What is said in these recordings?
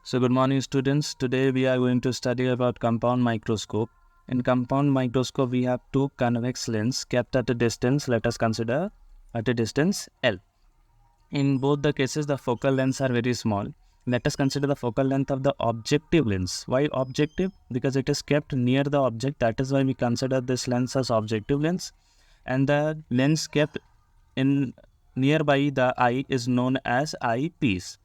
So good morning students. Today we are going to study about compound microscope. In compound microscope we have two convex lenses kept at a distance, let us consider at a distance L. In both the cases the focal lengths are very small. Let us consider the focal length of the objective lens. Why objective? Because it is kept near the object, that is why we consider this lens as objective lens. And the lens kept in nearby the eye is known as eyepiece.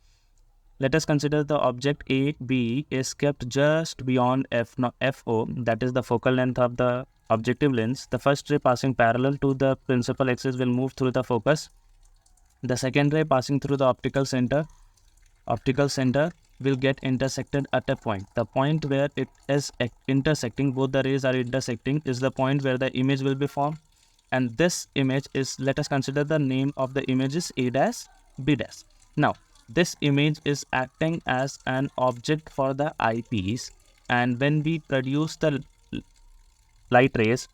Let us consider the object A, B is kept just beyond FO, that is the focal length of the objective lens. The first ray passing parallel to the principal axis will move through the focus. The second ray passing through the optical center will get intersected at a point. The point where it is intersecting, both the rays are intersecting, is the point where the image will be formed. And this image is, let us consider the name of the image is A dash, B dash. Now, this image is acting as an object for the eyepiece, and when we produce the light rays,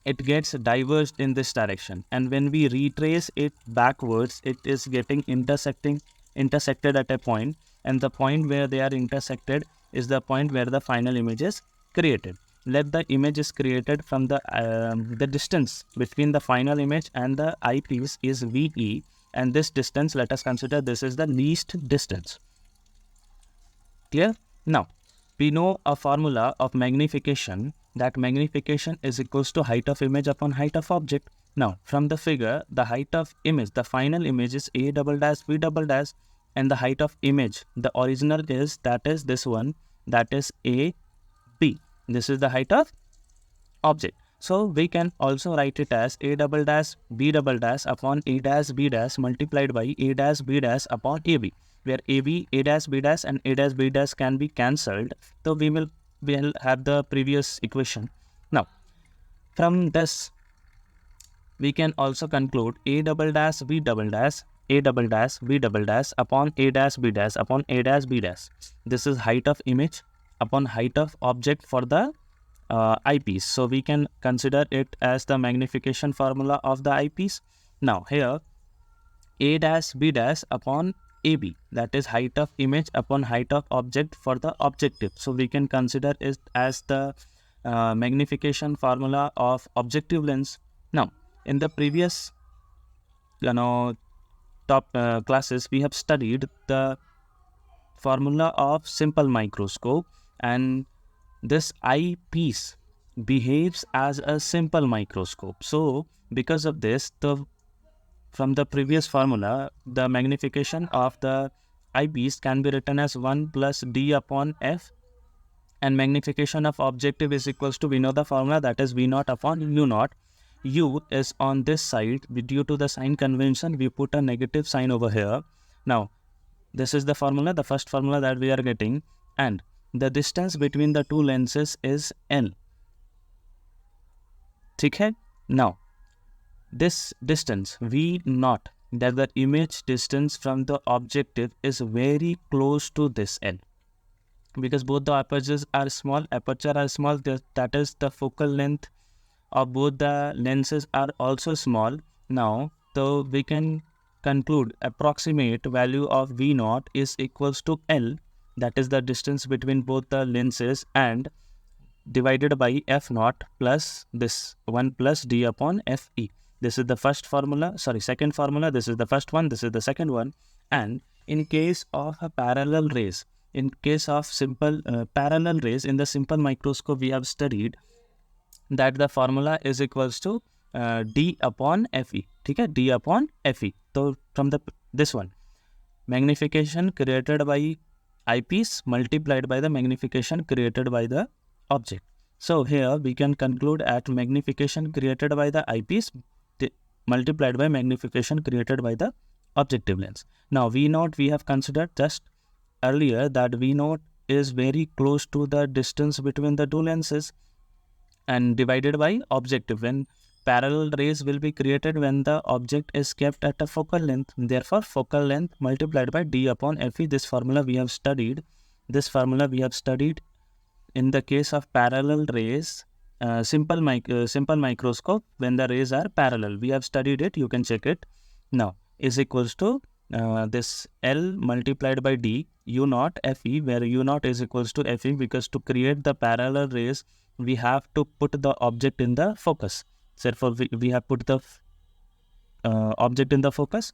it gets diverged in this direction, and when we retrace it backwards, it is getting intersected at a point, and the point where they are intersected is the point where the final image is created. Let the image is created from the distance between the final image and the eyepiece is VE, and this distance, let us consider this is the least distance. Clear? Now, we know a formula of magnification, that magnification is equals to height of image upon height of object. Now, from the figure, the height of image, the final image is A double dash B double dash, and the height of image, the original is, that is this one, that is A B. This is the height of object. So we can also write it as A double dash B double dash upon A dash B dash multiplied by A dash B dash upon AB, where AB, A dash B dash and A dash B dash can be cancelled. So we'll have the previous equation. Now, from this, we can also conclude A double dash B double dash, A double dash B double dash upon A dash B dash upon A dash B dash. This is height of image upon height of object for the eyepiece. So we can consider it as the magnification formula of the eyepiece. Now here A dash B dash upon AB, that is height of image upon height of object for the objective. So we can consider it as the magnification formula of objective lens. Now in the previous top classes we have studied the formula of simple microscope, and this eyepiece behaves as a simple microscope. So because of this, from the previous formula, the magnification of the eyepiece can be written as 1 plus D upon F, and magnification of objective is equals to, we know the formula, that is V naught upon U naught. U is on this side, due to the sign convention we put a negative sign over here. Now this is the formula, the first formula that we are getting, and the distance between the two lenses is L. Okay? Now, this distance V naught, that the image distance from the objective, is very close to this L. Because both the aperture are small, that is the focal length of both the lenses are also small. Now, so we can conclude approximate value of V naught is equals to L, that is the distance between both the lenses, and divided by F naught plus this 1 plus D upon Fe. This is the second formula, this is the first one, this is the second one. And in case of a parallel rays, in case of simple parallel rays in the simple microscope, we have studied that the formula is equals to D upon Fe. Okay? D upon Fe. So from this one, magnification created by eyepiece multiplied by the magnification created by the object. So here we can conclude at magnification created by the eyepiece multiplied by magnification created by the objective lens. Now V naught we have considered just earlier, that V naught is very close to the distance between the two lenses, and divided by objective, when parallel rays will be created when the object is kept at a focal length. Therefore focal length multiplied by D upon Fe. This formula we have studied. In the case of parallel rays, simple microscope, when the rays are parallel. We have studied it, you can check it. Now is equals to this L multiplied by D U naught Fe, where U naught is equals to Fe, because to create the parallel rays we have to put the object in the focus. Therefore we have put the object in the focus,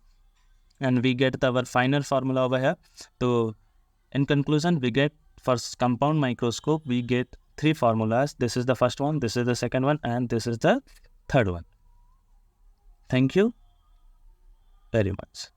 and we get our final formula over here. So in conclusion, we get for compound microscope we get three formulas. This is the first one, this is the second one, and this is the third one. Thank you very much.